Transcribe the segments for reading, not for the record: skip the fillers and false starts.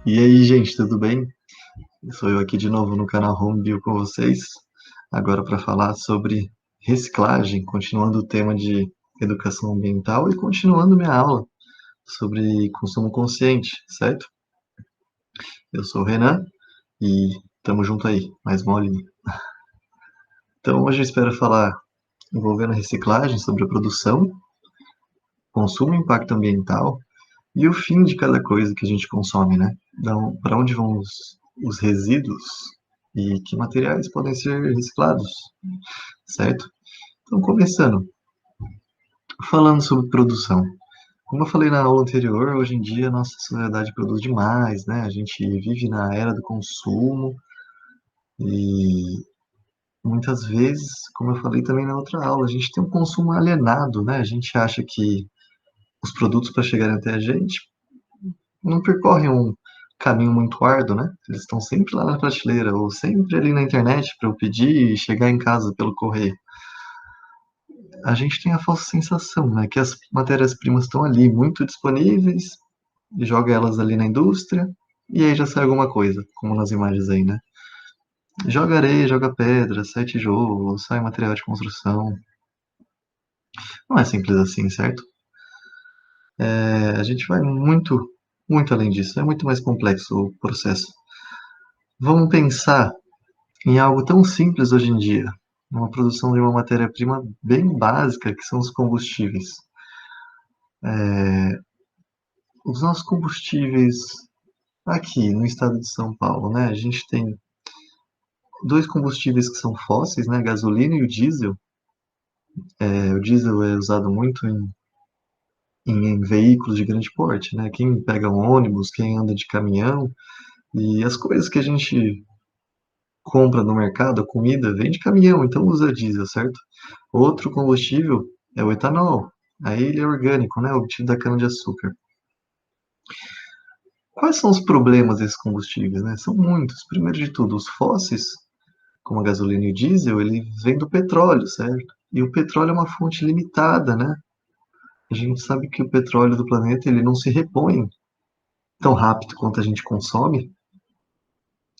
E aí, gente, tudo bem? Sou eu aqui de novo no canal Home Bio com vocês, agora para falar sobre reciclagem, continuando o tema de educação ambiental e continuando minha aula sobre consumo consciente, certo? Eu sou o Renan e tamo junto aí, mais uma aulinha. Então, hoje eu espero falar envolvendo a reciclagem sobre a produção, consumo e impacto ambiental e o fim de cada coisa que a gente consome, né? Então, para onde vão os resíduos e que materiais podem ser reciclados, certo? Então, começando, falando sobre produção. Como eu falei na aula anterior, hoje em dia a nossa sociedade produz demais, né? A gente vive na era do consumo e muitas vezes, como eu falei também na outra aula, a gente tem um consumo alienado, né? A gente acha que os produtos para chegarem até a gente não percorrem um caminho muito árduo, né? Eles estão sempre lá na prateleira ou sempre ali na internet para eu pedir e chegar em casa pelo correio. A gente tem a falsa sensação, né, que as matérias-primas estão ali, muito disponíveis, e joga elas ali na indústria, e aí já sai alguma coisa, como nas imagens aí, né? Joga areia, joga pedra, sai tijolo, sai material de construção. Não é simples assim, certo? A gente vai muito, muito além disso, é muito mais complexo o processo. Vamos pensar em algo tão simples hoje em dia, uma produção de uma matéria-prima bem básica, que são os combustíveis. Os nossos combustíveis aqui no estado de São Paulo, né? A gente tem dois combustíveis que são fósseis, né? A gasolina e o diesel. O diesel é usado muito em veículos de grande porte, né? Quem pega um ônibus, quem anda de caminhão, e as coisas que a gente compra no mercado, a comida, vem de caminhão, então usa diesel, certo? Outro combustível é o etanol. Aí ele é orgânico, né? Obtido da cana-de-açúcar. Quais são os problemas desses combustíveis, né? São muitos. Primeiro de tudo, os fósseis, como a gasolina e o diesel, ele vem do petróleo, certo? E o petróleo é uma fonte limitada, né? A gente sabe que o petróleo do planeta ele não se repõe tão rápido quanto a gente consome,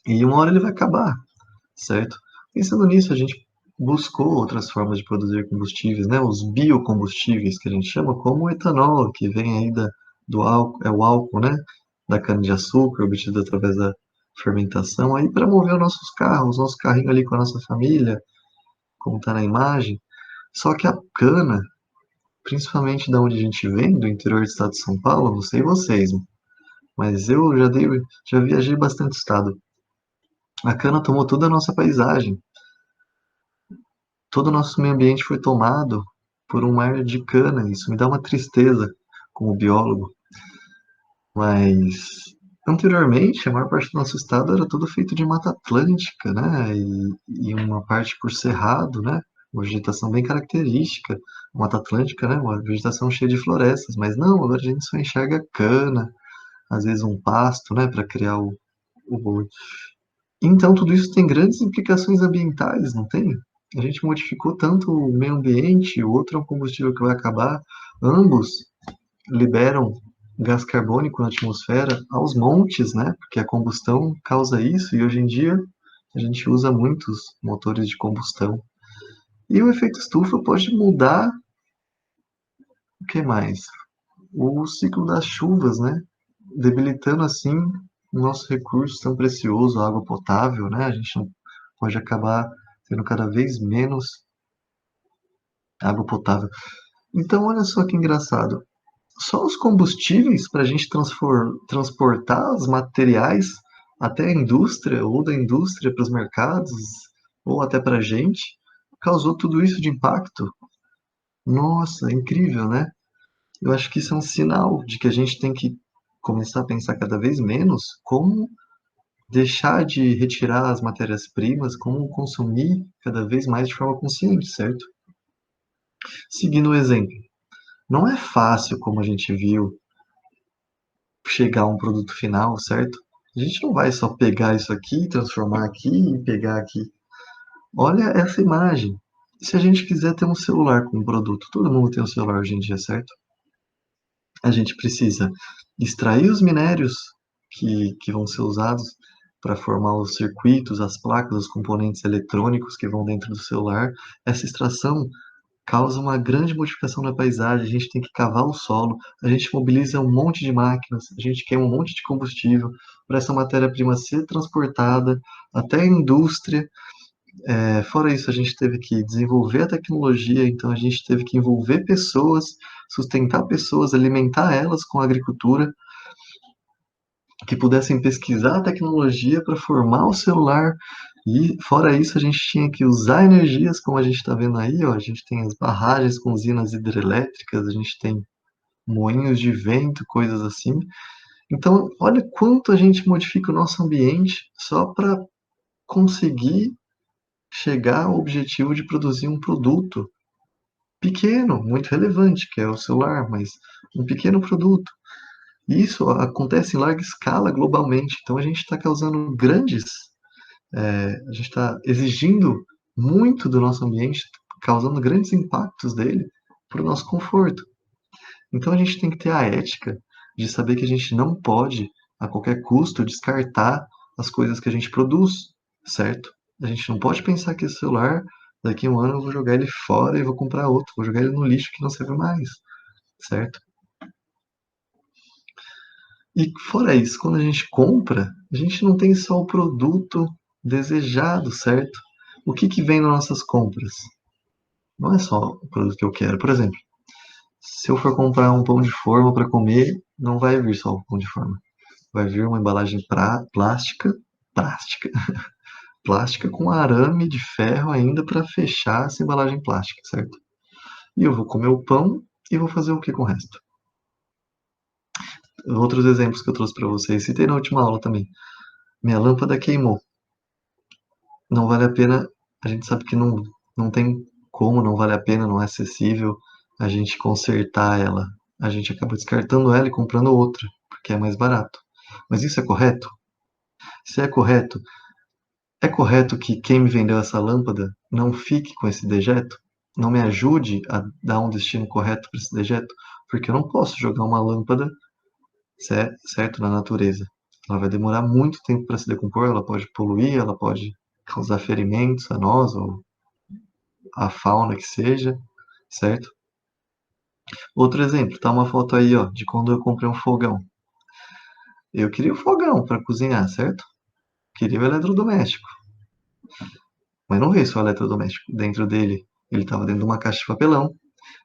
e uma hora ele vai acabar, certo? Pensando nisso, a gente buscou outras formas de produzir combustíveis, né? Os biocombustíveis que a gente chama, como o etanol, que vem aí do álcool, é o álcool, né? Da cana-de-açúcar, obtido através da fermentação, aí para mover os nossos carros, nosso carrinho ali com a nossa família, como está na imagem. Só que a cana, principalmente da onde a gente vem, do interior do estado de São Paulo, não sei vocês, mas eu já viajei bastante estado. A cana tomou toda a nossa paisagem, todo o nosso meio ambiente foi tomado por um mar de cana. Isso me dá uma tristeza como biólogo, mas anteriormente a maior parte do nosso estado era todo feito de mata atlântica, né? E uma parte por cerrado, né? Uma vegetação bem característica, Mata Atlântica, né? Uma vegetação cheia de florestas, mas não, agora a gente só enxerga cana, às vezes um pasto, né, para criar o boi. Então, tudo isso tem grandes implicações ambientais, não tem? A gente modificou tanto o meio ambiente, o outro é um combustível que vai acabar, ambos liberam gás carbônico na atmosfera aos montes, né? Porque a combustão causa isso e hoje em dia a gente usa muitos motores de combustão. E o efeito estufa pode mudar o que mais? O ciclo das chuvas, né? Debilitando assim o nosso recurso tão precioso, a água potável, né? A gente não pode acabar tendo cada vez menos água potável. Então, olha só que engraçado. Só os combustíveis para a gente transportar os materiais até a indústria, ou da indústria para os mercados, ou até para a gente, causou tudo isso de impacto. Nossa, é incrível, né? Eu acho que isso é um sinal de que a gente tem que começar a pensar cada vez menos como deixar de retirar as matérias-primas, como consumir cada vez mais de forma consciente, certo? Seguindo o exemplo, não é fácil, como a gente viu, chegar a um produto final, certo? A gente não vai só pegar isso aqui, transformar aqui e pegar aqui. Olha essa imagem. Se a gente quiser ter um celular com um produto, todo mundo tem um celular hoje em dia, certo? A gente precisa extrair os minérios que vão ser usados para formar os circuitos, as placas, os componentes eletrônicos que vão dentro do celular. Essa extração causa uma grande modificação na paisagem, a gente tem que cavar o solo, a gente mobiliza um monte de máquinas, a gente queima um monte de combustível para essa matéria-prima ser transportada até a indústria. Fora isso, a gente teve que desenvolver a tecnologia, então a gente teve que envolver pessoas, sustentar pessoas, alimentar elas com a agricultura, que pudessem pesquisar a tecnologia para formar o celular. E fora isso, a gente tinha que usar energias, como a gente está vendo aí, ó, a gente tem as barragens com usinas hidrelétricas, a gente tem moinhos de vento, coisas assim. Então, olha quanto a gente modifica o nosso ambiente só para conseguir chegar ao objetivo de produzir um produto pequeno, muito relevante, que é o celular, mas um pequeno produto. E isso acontece em larga escala globalmente. Então a gente está causando grandes, a gente está exigindo muito do nosso ambiente, causando grandes impactos dele para o nosso conforto. Então a gente tem que ter a ética de saber que a gente não pode, a qualquer custo, descartar as coisas que a gente produz, certo? A gente não pode pensar que esse celular, daqui a um ano eu vou jogar ele fora e vou comprar outro, vou jogar ele no lixo que não serve mais, certo? E fora isso, quando a gente compra, a gente não tem só o produto desejado, certo? O que que vem nas nossas compras? Não é só o produto que eu quero. Por exemplo, se eu for comprar um pão de forma para comer, não vai vir só o pão de forma. Vai vir uma embalagem plástica, plástica, plástica com arame de ferro ainda para fechar essa embalagem plástica, certo? E eu vou comer o pão e vou fazer o que com o resto? Outros exemplos que eu trouxe para vocês, citei na última aula também. Minha lâmpada queimou. Não vale a pena, a gente sabe que não tem como, não vale a pena, não é acessível a gente consertar ela. A gente acaba descartando ela e comprando outra, porque é mais barato. Mas isso é correto? Se é correto que quem me vendeu essa lâmpada não fique com esse dejeto? Não me ajude a dar um destino correto para esse dejeto? Porque eu não posso jogar uma lâmpada, certo, na natureza. Ela vai demorar muito tempo para se decompor, ela pode poluir, ela pode causar ferimentos a nós ou a fauna que seja, certo? Outro exemplo, tá uma foto aí, ó, de quando eu comprei um fogão. Eu queria um fogão para cozinhar, certo? Queria o eletrodoméstico, mas não veio só o eletrodoméstico. Dentro dele, ele estava dentro de uma caixa de papelão,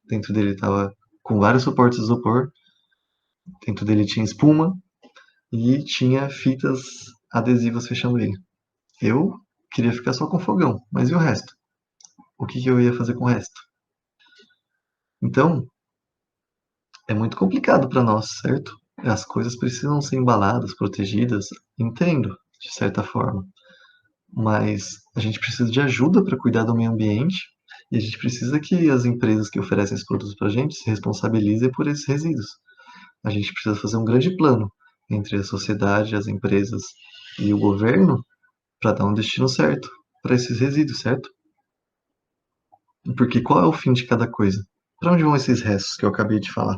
dentro dele estava com vários suportes de isopor, dentro dele tinha espuma e tinha fitas adesivas fechando ele. Eu queria ficar só com o fogão, mas e o resto? O que que eu ia fazer com o resto? Então, é muito complicado para nós, certo? As coisas precisam ser embaladas, protegidas, entendo, de certa forma, mas a gente precisa de ajuda para cuidar do meio ambiente e a gente precisa que as empresas que oferecem esses produtos para a gente se responsabilizem por esses resíduos. A gente precisa fazer um grande plano entre a sociedade, as empresas e o governo para dar um destino certo para esses resíduos, certo? Porque qual é o fim de cada coisa? Para onde vão esses restos que eu acabei de falar?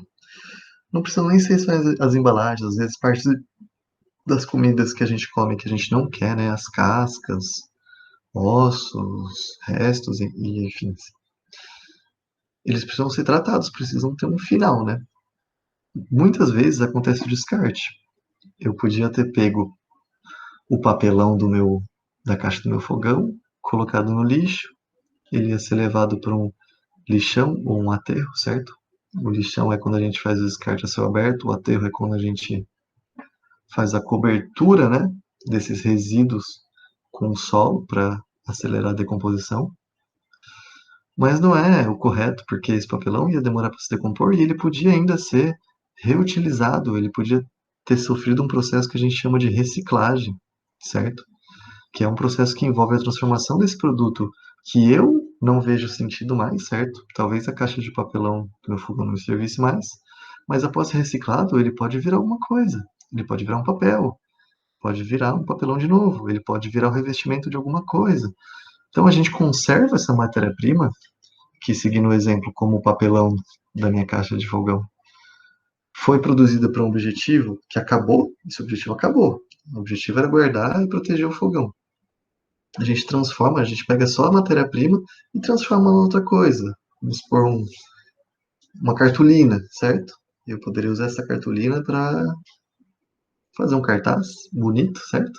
Não precisam nem ser só as embalagens, às vezes parte das comidas que a gente come que a gente não quer, né? As cascas, ossos, restos e enfim. Eles precisam ser tratados, precisam ter um final, né? Muitas vezes acontece o descarte. Eu podia ter pego o papelão da caixa do meu fogão, colocado no lixo, ele ia ser levado para um lixão ou um aterro, certo? O lixão é quando a gente faz o descarte a céu aberto, o aterro é quando a gente faz a cobertura, né, desses resíduos com o solo para acelerar a decomposição. Mas não é o correto, porque esse papelão ia demorar para se decompor e ele podia ainda ser reutilizado, ele podia ter sofrido um processo que a gente chama de reciclagem, certo? Que é um processo que envolve a transformação desse produto que eu não vejo sentido mais, certo? Talvez a caixa de papelão do meu fogão não me servisse mais, mas após ser reciclado, ele pode virar alguma coisa. Ele pode virar um papel, pode virar um papelão de novo, ele pode virar o revestimento de alguma coisa. Então a gente conserva essa matéria-prima, que seguindo o exemplo como o papelão da minha caixa de fogão, foi produzida para um objetivo que acabou, esse objetivo acabou. O objetivo era guardar e proteger o fogão. A gente transforma, a gente pega só a matéria-prima e transforma em outra coisa. Vamos supor uma cartolina, certo? Eu poderia usar essa cartolina para fazer um cartaz bonito, certo?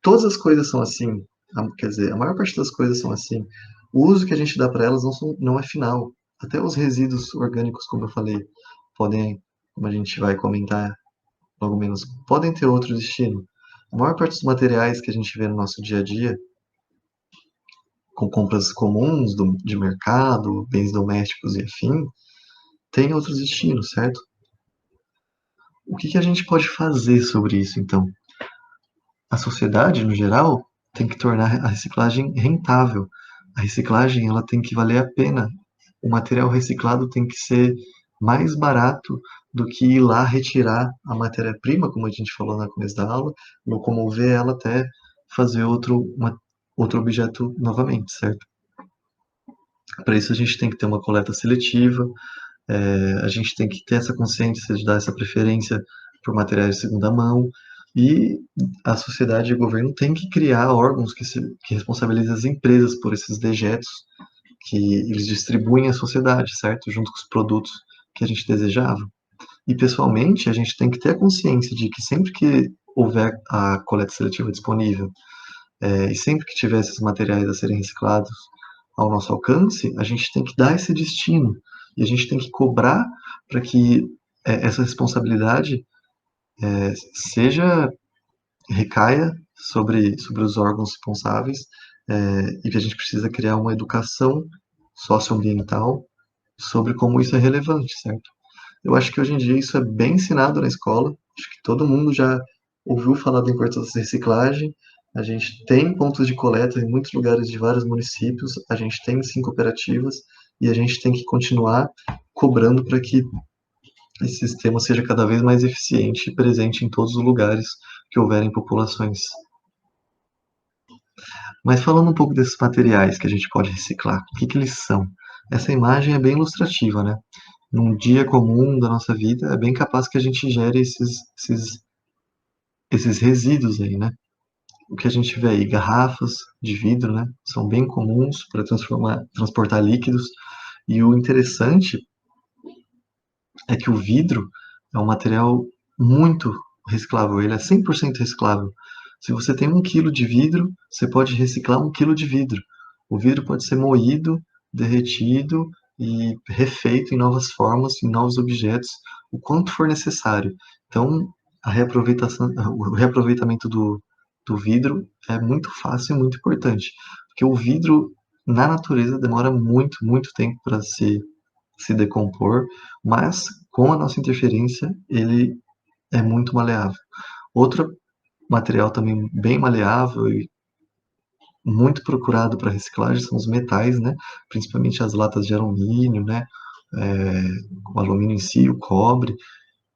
Todas as coisas são assim, quer dizer, a maior parte das coisas são assim. O uso que a gente dá para elas não é final. Até os resíduos orgânicos, como eu falei, podem, como a gente vai comentar logo menos, podem ter outro destino. A maior parte dos materiais que a gente vê no nosso dia a dia, com compras comuns de mercado, bens domésticos e afim, tem outros destinos, certo? O que a gente pode fazer sobre isso, então? A sociedade, no geral, tem que tornar a reciclagem rentável. A reciclagem ela tem que valer a pena. O material reciclado tem que ser mais barato do que ir lá retirar a matéria-prima, como a gente falou no começo da aula, locomover ela até fazer outro objeto novamente, certo? Para isso a gente tem que ter uma coleta seletiva, a gente tem que ter essa consciência de dar essa preferência por materiais de segunda mão e a sociedade e o governo têm que criar órgãos que responsabilizem as empresas por esses dejetos que eles distribuem à sociedade, certo? Junto com os produtos que a gente desejava. E, pessoalmente, a gente tem que ter a consciência de que sempre que houver a coleta seletiva disponível e sempre que tiver esses materiais a serem reciclados ao nosso alcance, a gente tem que dar esse destino. E a gente tem que cobrar para que essa responsabilidade seja recaia sobre os órgãos responsáveis e que a gente precisa criar uma educação socioambiental sobre como isso é relevante, certo? Eu acho que hoje em dia isso é bem ensinado na escola, acho que todo mundo já ouviu falar da importância da reciclagem, a gente tem pontos de coleta em muitos lugares de vários municípios, a gente tem sim cooperativas e a gente tem que continuar cobrando para que esse sistema seja cada vez mais eficiente e presente em todos os lugares que houverem populações. Mas falando um pouco desses materiais que a gente pode reciclar, o que eles são? Essa imagem é bem ilustrativa, né? Num dia comum da nossa vida, é bem capaz que a gente gere esses resíduos aí, né? O que a gente vê aí, garrafas de vidro, né? São bem comuns para transportar líquidos. E o interessante é que o vidro é um material muito reciclável, ele é 100% reciclável. Se você tem 1 quilo de vidro, você pode reciclar 1 quilo de vidro. O vidro pode ser moído, derretido e refeito em novas formas, em novos objetos, o quanto for necessário. Então, o reaproveitamento do vidro é muito fácil e muito importante, porque o vidro na natureza demora muito, muito tempo para se decompor, mas com a nossa interferência ele é muito maleável. Outro material também bem maleável e muito procurado para reciclagem são os metais, né? Principalmente as latas de alumínio, né? É, o alumínio em si, o cobre,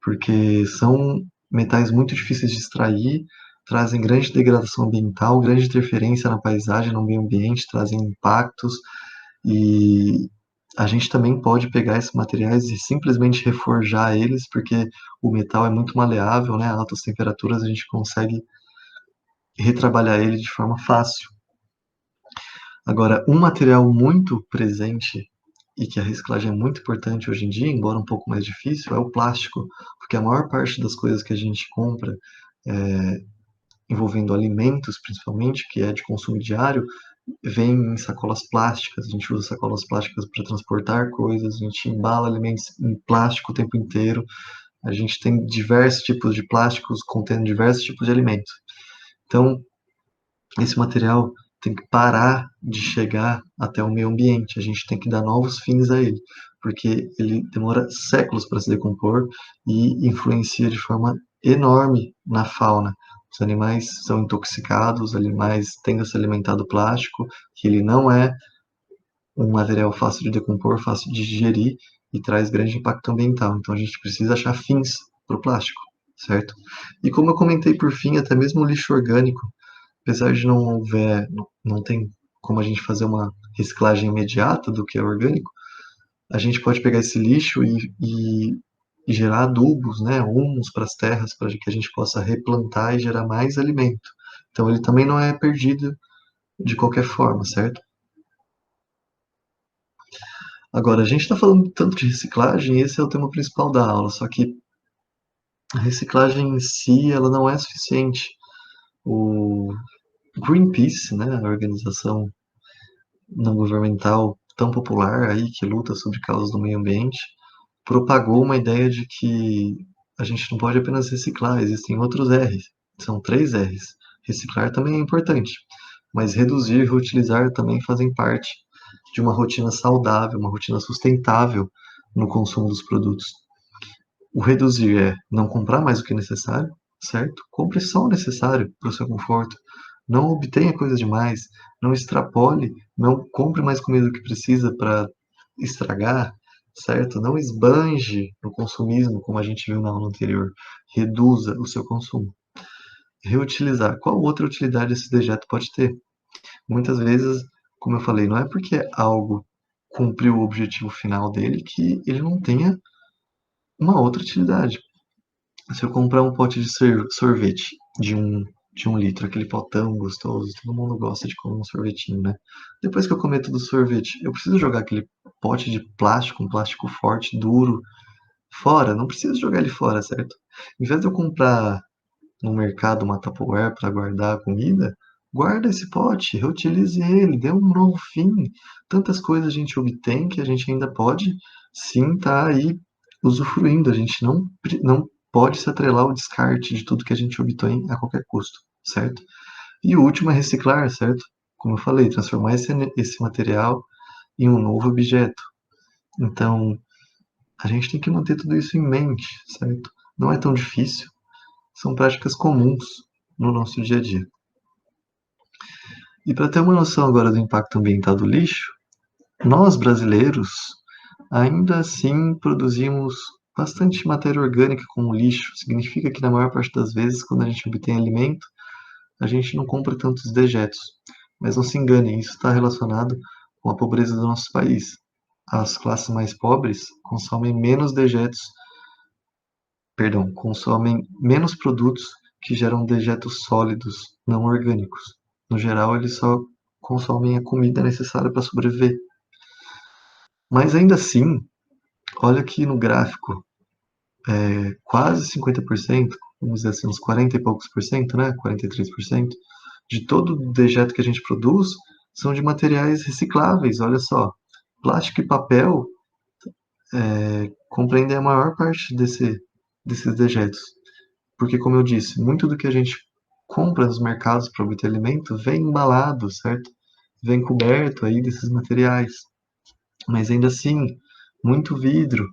porque são metais muito difíceis de extrair, trazem grande degradação ambiental, grande interferência na paisagem, no meio ambiente, trazem impactos e a gente também pode pegar esses materiais e simplesmente reforjar eles, porque o metal é muito maleável, né? A altas temperaturas a gente consegue retrabalhar ele de forma fácil. Agora, um material muito presente e que a reciclagem é muito importante hoje em dia, embora um pouco mais difícil, é o plástico, porque a maior parte das coisas que a gente compra, envolvendo alimentos principalmente, que é de consumo diário, vem em sacolas plásticas. A gente usa sacolas plásticas para transportar coisas, a gente embala alimentos em plástico o tempo inteiro. A gente tem diversos tipos de plásticos contendo diversos tipos de alimentos. Então, esse material tem que parar de chegar até o meio ambiente. A gente tem que dar novos fins a ele, porque ele demora séculos para se decompor e influencia de forma enorme na fauna. Os animais são intoxicados, os animais tendem a se alimentar do plástico, que ele não é um material fácil de decompor, fácil de digerir e traz grande impacto ambiental. Então a gente precisa achar fins para o plástico, certo? E como eu comentei por fim, até mesmo o lixo orgânico, apesar de não tem como a gente fazer uma reciclagem imediata do que é orgânico, a gente pode pegar esse lixo e e gerar adubos, né, humus para as terras, para que a gente possa replantar e gerar mais alimento. Então ele também não é perdido de qualquer forma, certo? Agora, a gente está falando tanto de reciclagem, e esse é o tema principal da aula, só que a reciclagem em si, ela não é suficiente. O Greenpeace, né, a organização não governamental tão popular aí que luta sobre causas do meio ambiente, propagou uma ideia de que a gente não pode apenas reciclar, existem outros R's, são 3 R's. Reciclar também é importante, mas reduzir e reutilizar também fazem parte de uma rotina saudável, uma rotina sustentável no consumo dos produtos. O reduzir é não comprar mais do que necessário, certo? Compre só o necessário para o seu conforto. Não obtenha coisas demais, não extrapole, não compre mais comida do que precisa para estragar, certo? Não esbanje no consumismo, como a gente viu na aula anterior. Reduza o seu consumo. Reutilizar. Qual outra utilidade esse dejeto pode ter? Muitas vezes, como eu falei, não é porque algo cumpriu o objetivo final dele que ele não tenha uma outra utilidade. Se eu comprar um pote de sorvete de um litro, aquele potão gostoso, todo mundo gosta de comer um sorvetinho, né? Depois que eu comer todo o sorvete, eu preciso jogar aquele pote de plástico, um plástico forte, duro, fora? Não preciso jogar ele fora, certo? Em vez de eu comprar no mercado uma Tupperware para guardar a comida, guarda esse pote, reutilize ele, dê um novo fim. Tantas coisas a gente obtém que a gente ainda pode sim estar aí usufruindo. A gente não pode se atrelar ao descarte de tudo que a gente obtém a qualquer custo, certo? E o último é reciclar, certo? Como eu falei, transformar esse material em um novo objeto. Então, a gente tem que manter tudo isso em mente, certo? Não é tão difícil, são práticas comuns no nosso dia a dia. E para ter uma noção agora do impacto ambiental do lixo, nós brasileiros ainda assim produzimos bastante matéria orgânica com o lixo. Significa que na maior parte das vezes, quando a gente obtém alimento, a gente não compra tantos dejetos. Mas não se engane, isso está relacionado com a pobreza do nosso país. As classes mais pobres consomem menos dejetos, perdão, consomem menos produtos que geram dejetos sólidos, não orgânicos. No geral, eles só consomem a comida necessária para sobreviver. Mas ainda assim, olha aqui no gráfico, quase 50%, vamos dizer assim, uns 40 e poucos por cento, né? 43%, de todo o dejeto que a gente produz são de materiais recicláveis, olha só. Plástico e papel compreendem a maior parte desses dejetos. Porque, como eu disse, muito do que a gente compra nos mercados para obter alimento vem embalado, certo? Vem coberto aí desses materiais. Mas ainda assim, muito vidro,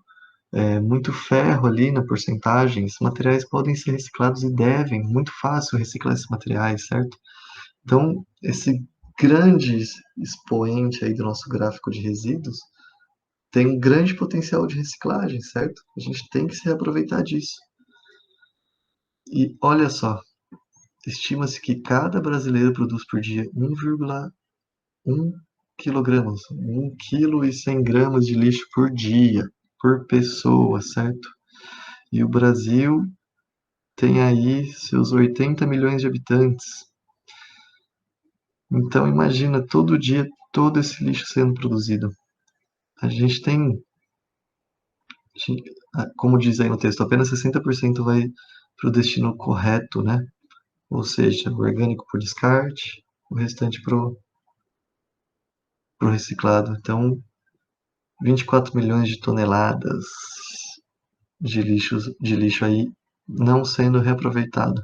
muito ferro ali na porcentagem, esses materiais podem ser reciclados e devem, muito fácil reciclar esses materiais, certo? Então, esse grande expoente aí do nosso gráfico de resíduos tem um grande potencial de reciclagem, certo? A gente tem que se reaproveitar disso. E olha só, estima-se que cada brasileiro produz por dia 1,1 quilogramas, 1,1 kg de lixo por dia, por pessoa, certo? E o Brasil tem aí seus 80 milhões de habitantes. Então imagina todo dia todo esse lixo sendo produzido. A gente tem, como diz aí no texto, apenas 60% vai para o destino correto, né? Ou seja, o orgânico por descarte, o restante para o reciclado. Então, 24 milhões de toneladas de lixo aí não sendo reaproveitado.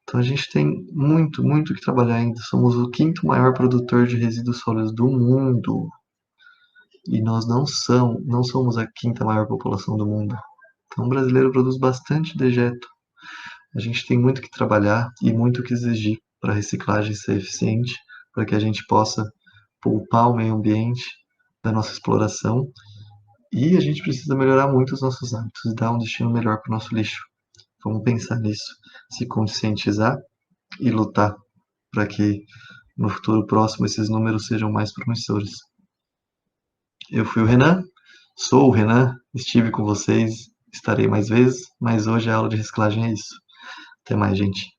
Então a gente tem muito, muito que trabalhar ainda. Somos o quinto maior produtor de resíduos sólidos do mundo. E nós não somos a quinta maior população do mundo. Então o brasileiro produz bastante dejeto. A gente tem muito que trabalhar e muito que exigir para a reciclagem ser eficiente, para que a gente possa poupar o meio ambiente da nossa exploração. E a gente precisa melhorar muito os nossos hábitos e dar um destino melhor para o nosso lixo. Vamos pensar nisso, se conscientizar e lutar para que no futuro próximo esses números sejam mais promissores. Eu fui o Renan, sou o Renan, estive com vocês, estarei mais vezes, mas hoje a aula de reciclagem é isso. Até mais, gente.